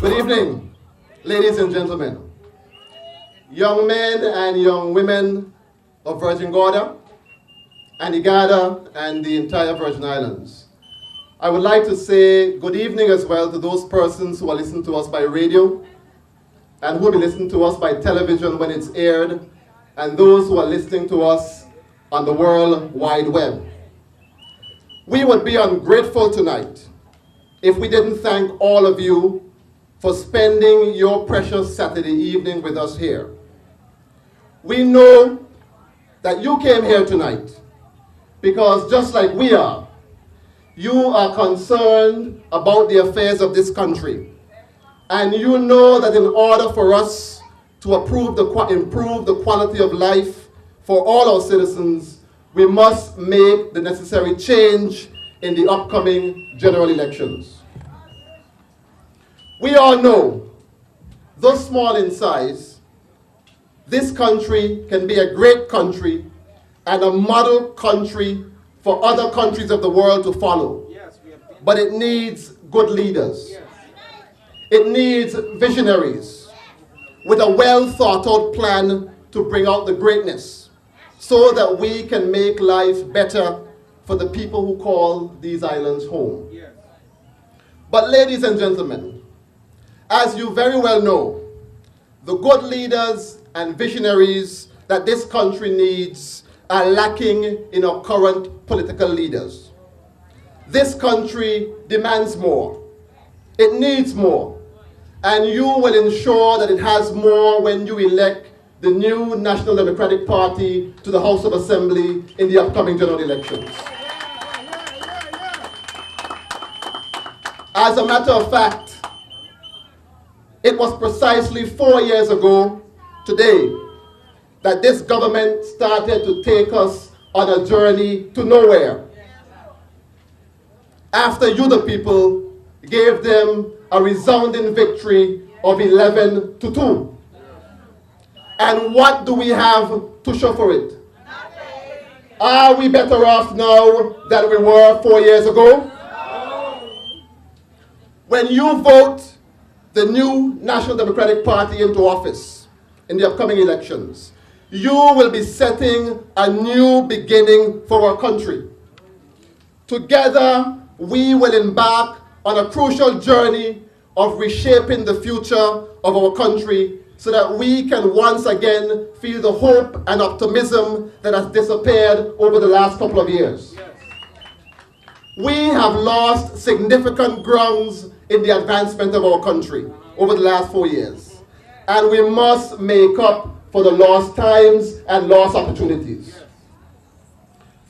Good evening, ladies and gentlemen, young men and young women of Virgin Gorda, Antigua, and the entire Virgin Islands. I would like to say good evening as well to those persons who are listening to us by radio and who will be listening to us by television when it's aired, and those who are listening to us on the World Wide Web. We would be ungrateful tonight if we didn't thank all of you for spending your precious Saturday evening with us here. We know that you came here tonight because just like we are, you are concerned about the affairs of this country. And you know that in order for us to improve the quality of life for all our citizens, we must make the necessary change in the upcoming general elections. We all know, though small in size, this country can be a great country and a model country for other countries of the world to follow. But it needs good leaders. It needs visionaries with a well thought out plan to bring out the greatness so that we can make life better for the people who call these islands home. But ladies and gentlemen, as you very well know, the good leaders and visionaries that this country needs are lacking in our current political leaders. This country demands more. It needs more. And you will ensure that it has more when you elect the new National Democratic Party to the House of Assembly in the upcoming general elections. As a matter of fact, it was precisely 4 years ago today that this government started to take us on a journey to nowhere. After you, the people, gave them a resounding victory of 11-2. And what do we have to show for it? Are we better off now than we were 4 years ago? When you vote the new National Democratic Party into office in the upcoming elections, you will be setting a new beginning for our country. Together, we will embark on a crucial journey of reshaping the future of our country so that we can once again feel the hope and optimism that has disappeared over the last couple of years. We have lost significant grounds in the advancement of our country over the last 4 years. And we must make up for the lost times and lost opportunities.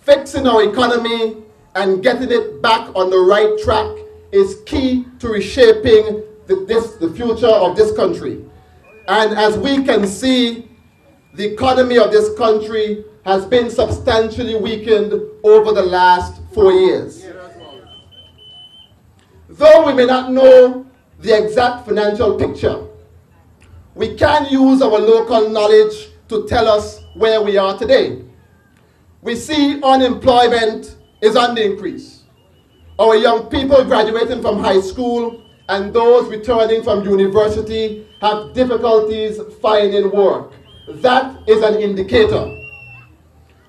Fixing our economy and getting it back on the right track is key to reshaping the future of this country. And as we can see, the economy of this country has been substantially weakened over the last 4 years. Though we may not know the exact financial picture, we can use our local knowledge to tell us where we are today. We see unemployment is on the increase. Our young people graduating from high school and those returning from university have difficulties finding work. That is an indicator.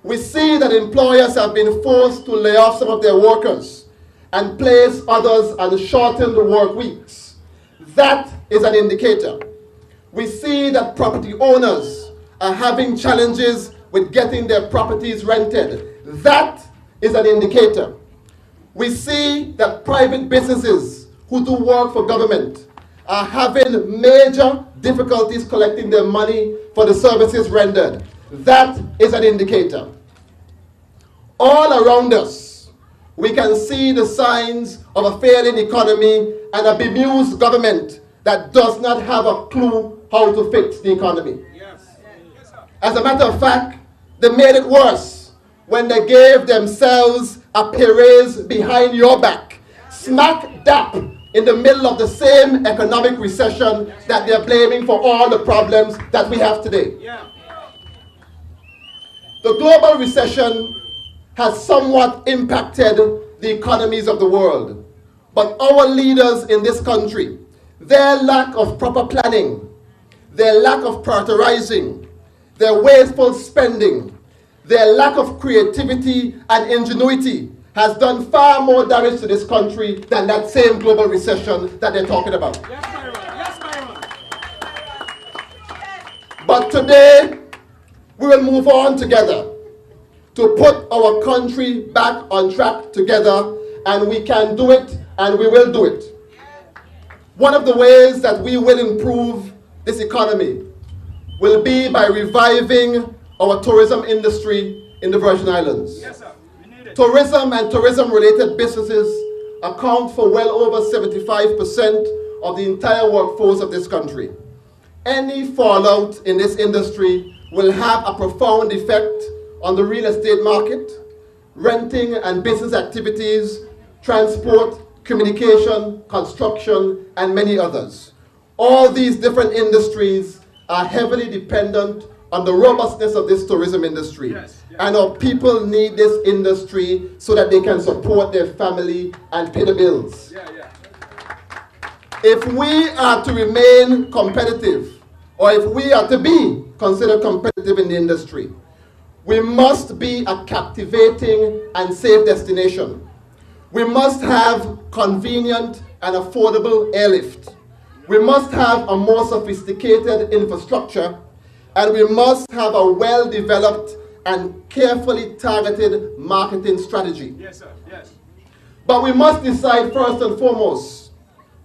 We see that employers have been forced to lay off some of their workers and place others on shortened work weeks. That is an indicator. We see that property owners are having challenges with getting their properties rented. That is an indicator. We see that private businesses who do work for government are having major difficulties collecting their money for the services rendered. That is an indicator. All around us, we can see the signs of a failing economy and a bemused government that does not have a clue how to fix the economy. As a matter of fact, they made it worse when they gave themselves a pay raise behind your back, smack dap in the middle of the same economic recession that they're blaming for all the problems that we have today. The global recession has somewhat impacted the economies of the world. But our leaders in this country, Their lack of proper planning, their lack of prioritizing, their wasteful spending, their lack of creativity and ingenuity has done far more damage to this country than that same global recession that they're talking about. Yes, Byron. Yes, Byron. But today, we will move on together to put our country back on track together, and we can do it, and we will do it. One of the ways that we will improve this economy will be by reviving our tourism industry in the Virgin Islands. Yes, sir. We need it. Tourism and tourism-related businesses account for well over 75% of the entire workforce of this country. Any fallout in this industry will have a profound effect on the real estate market, renting and business activities, transport, communication, construction, and many others. All these different industries are heavily dependent on the robustness of this tourism industry. Yes, yes. And our people need this industry so that they can support their family and pay the bills. Yeah, yeah. If we are to remain competitive, or if we are to be considered competitive in the industry, we must be a captivating and safe destination. We must have convenient and affordable airlift. We must have a more sophisticated infrastructure, and we must have a well-developed and carefully targeted marketing strategy. Yes, sir. Yes. But we must decide first and foremost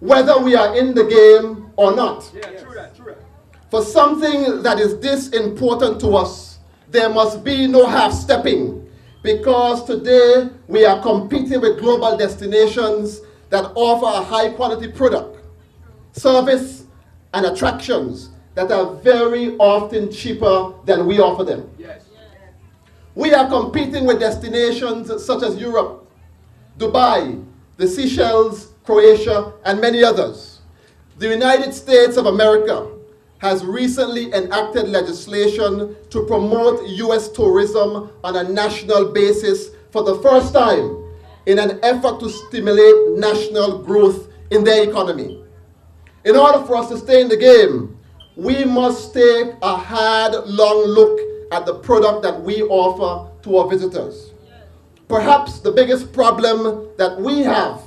whether we are in the game or not. Yeah, true that, true that. For something that is this important to us, there must be no half-stepping, because today we are competing with global destinations that offer a high-quality product, service, and attractions that are very often cheaper than we offer them. Yes. We are competing with destinations such as Europe, Dubai, the Seychelles, Croatia, and many others. The United States of America has recently enacted legislation to promote U.S. tourism on a national basis for the first time in an effort to stimulate national growth in their economy. In order for us to stay in the game, we must take a hard, long look at the product that we offer to our visitors. Perhaps the biggest problem that we have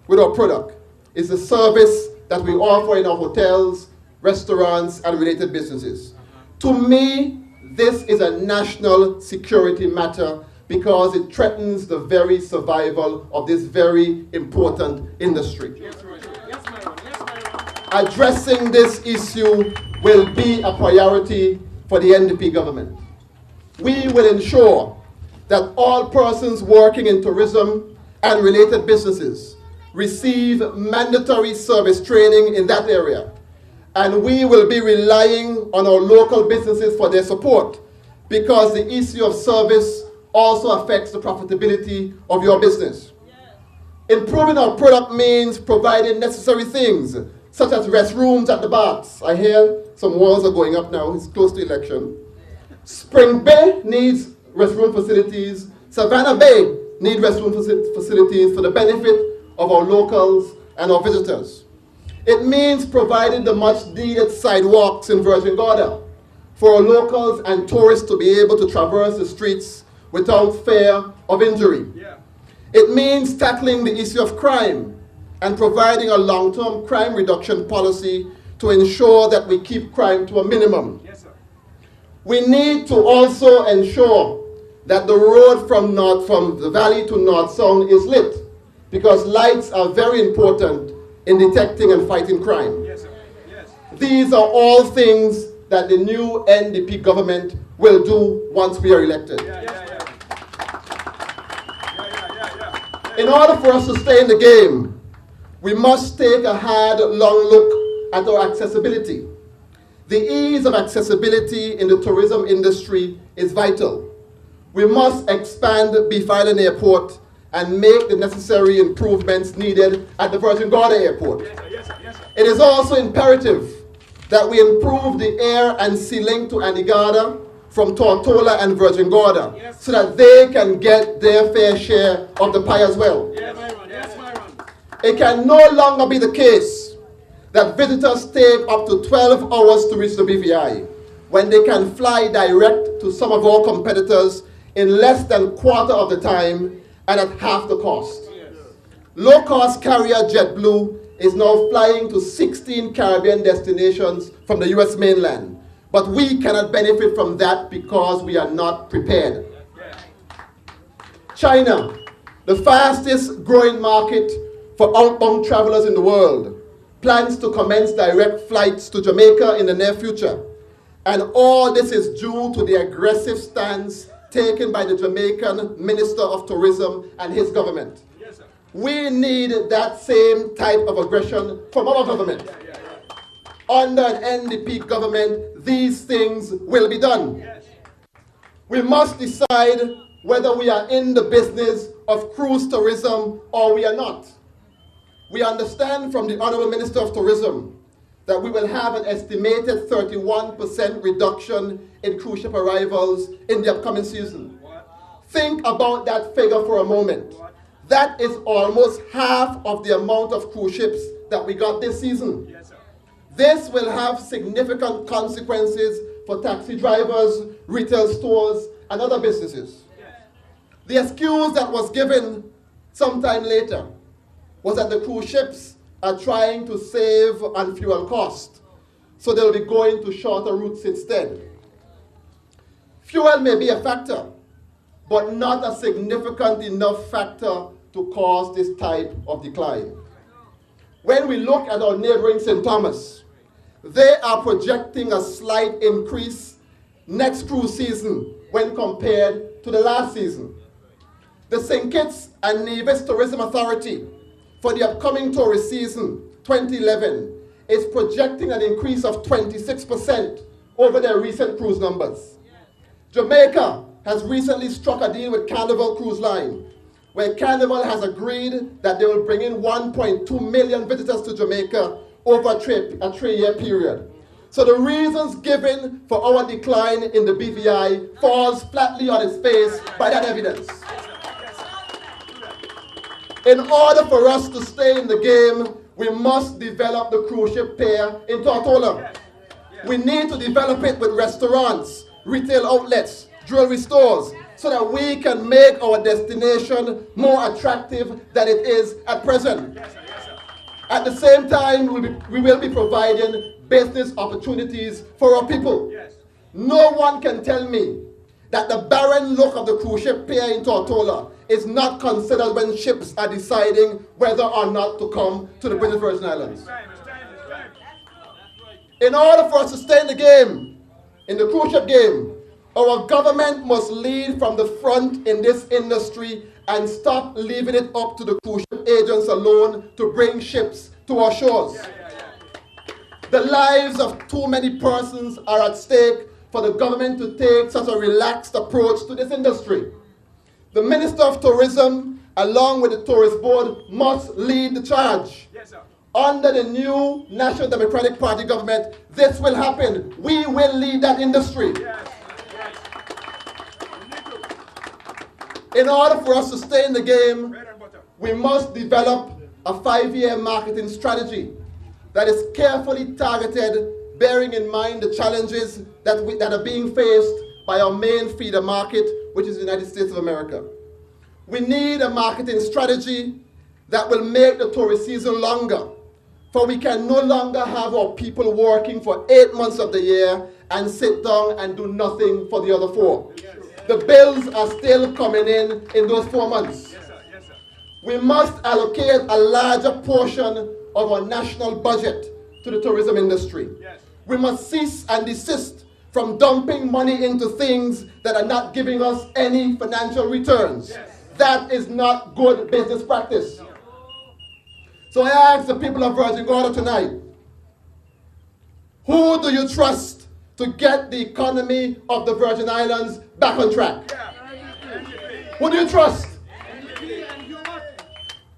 with our product is the service that we offer in our hotels, restaurants, and related businesses. To me, this is a national security matter because it threatens the very survival of this very important industry. Yes, Byron. Yes, Byron. Yes, Byron. Addressing this issue will be a priority for the NDP government. We will ensure that all persons working in tourism and related businesses receive mandatory service training in that area. And we will be relying on our local businesses for their support, because the issue of service also affects the profitability of your business. Improving our product means providing necessary things, such as restrooms at the baths. I hear some walls are going up now, it's close to election. Spring Bay needs restroom facilities. Savannah Bay needs restroom facilities for the benefit of our locals and our visitors. It means providing the much needed sidewalks in Virgin Gorda for our locals and tourists to be able to traverse the streets without fear of injury. Yeah. It means tackling the issue of crime and providing a long-term crime reduction policy to ensure that we keep crime to a minimum. Yes, sir. We need to also ensure that the road from the valley to North Sound is lit, because lights are very important in detecting and fighting crime. Yes, sir. Yes. These are all things that the new NDP government will do once we are elected. Yeah, yeah, yeah. Yeah. In order for us to stay in the game, we must take a hard, long look at our accessibility. The ease of accessibility in the tourism industry is vital. We must expand Beef Island Airport and make the necessary improvements needed at the Virgin Gorda Airport. Yes, sir. Yes, sir. Yes, sir. It is also imperative that we improve the air and sea link to Anegada from Tortola and Virgin Gorda, Yes. so that they can get their fair share of the pie as well. Yes, Byron. Yes, Byron. It can no longer be the case that visitors take up to 12 hours to reach the BVI, when they can fly direct to some of our competitors in less than a quarter of the time and at half the cost. Low-cost carrier JetBlue is now flying to 16 Caribbean destinations from the US mainland, but we cannot benefit from that because we are not prepared. China, the fastest growing market for outbound travelers in the world, plans to commence direct flights to Jamaica in the near future. And all this is due to the aggressive stance taken by the Jamaican Minister of Tourism and his government. Yes, sir. We need that same type of aggression from our government. Under an NDP government, these things will be done. Yes. We must decide whether we are in the business of cruise tourism or we are not. We understand from the Honorable Minister of Tourism that we will have an estimated 31% reduction in cruise ship arrivals in the upcoming season. What? Think about that figure for a moment. What? That is almost half of the amount of cruise ships that we got this season. Yes, sir. This will have significant consequences for taxi drivers, retail stores, and other businesses. Yes. The excuse that was given sometime later was that the cruise ships are trying to save on fuel cost, so they'll be going to shorter routes instead. Fuel may be a factor, but not a significant enough factor to cause this type of decline. When we look at our neighboring St. Thomas, they are projecting a slight increase next cruise season when compared to the last season. The St. Kitts and Nevis Tourism Authority for the upcoming tourist season 2011 is projecting an increase of 26% over their recent cruise numbers. Jamaica has recently struck a deal with Carnival Cruise Line, where Carnival has agreed that they will bring in 1.2 million visitors to Jamaica over a 3-year period. So the reasons given for our decline in the BVI falls flatly on its face by that evidence. In order for us to stay in the game, we must develop the cruise ship pair in Tortola. We need to develop it with restaurants, retail outlets, jewelry stores, so that we can make our destination more attractive than it is at present. At the same time, we will be providing business opportunities for our people. No one can tell me that the barren look of the cruise ship pier in Tortola is not considered when ships are deciding whether or not to come to the British Virgin Islands. In order for us to stay in the game, in the cruise ship game, our government must lead from the front in this industry and stop leaving it up to the cruise ship agents alone to bring ships to our shores. The lives of too many persons are at stake for the government to take such a relaxed approach to this industry. The Minister of Tourism, along with the Tourist Board, must lead the charge. Yes, sir. Under the new National Democratic Party government, this will happen. We will lead that industry. Yes. In order for us to stay in the game, Bread and butter. we must develop a 5-year marketing strategy that is carefully targeted, bearing in mind the challenges that are being faced by our main feeder market, which is the United States of America. We need a marketing strategy that will make the tourist season longer, for we can no longer have our people working for 8 months of the year and sit down and do nothing for the other 4. The bills are still coming in those 4 months. Yes, sir. Yes, sir. We must allocate a larger portion of our national budget to the tourism industry. Yes. We must cease and desist from dumping money into things that are not giving us any financial returns. Yes. That is not good business practice. So I ask the people of Virgin Gorda tonight, who do you trust to get the economy of the Virgin Islands back on track? Who do you trust?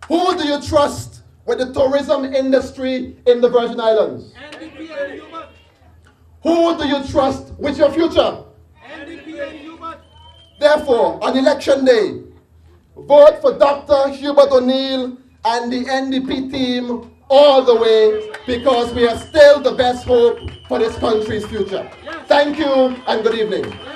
Who do you trust with the tourism industry in the Virgin Islands? Who do you trust with your future? Therefore, on election day, vote for Dr. Hubert O'Neill and the NDP team all the way because we are still the best hope for this country's future. Thank you and good evening.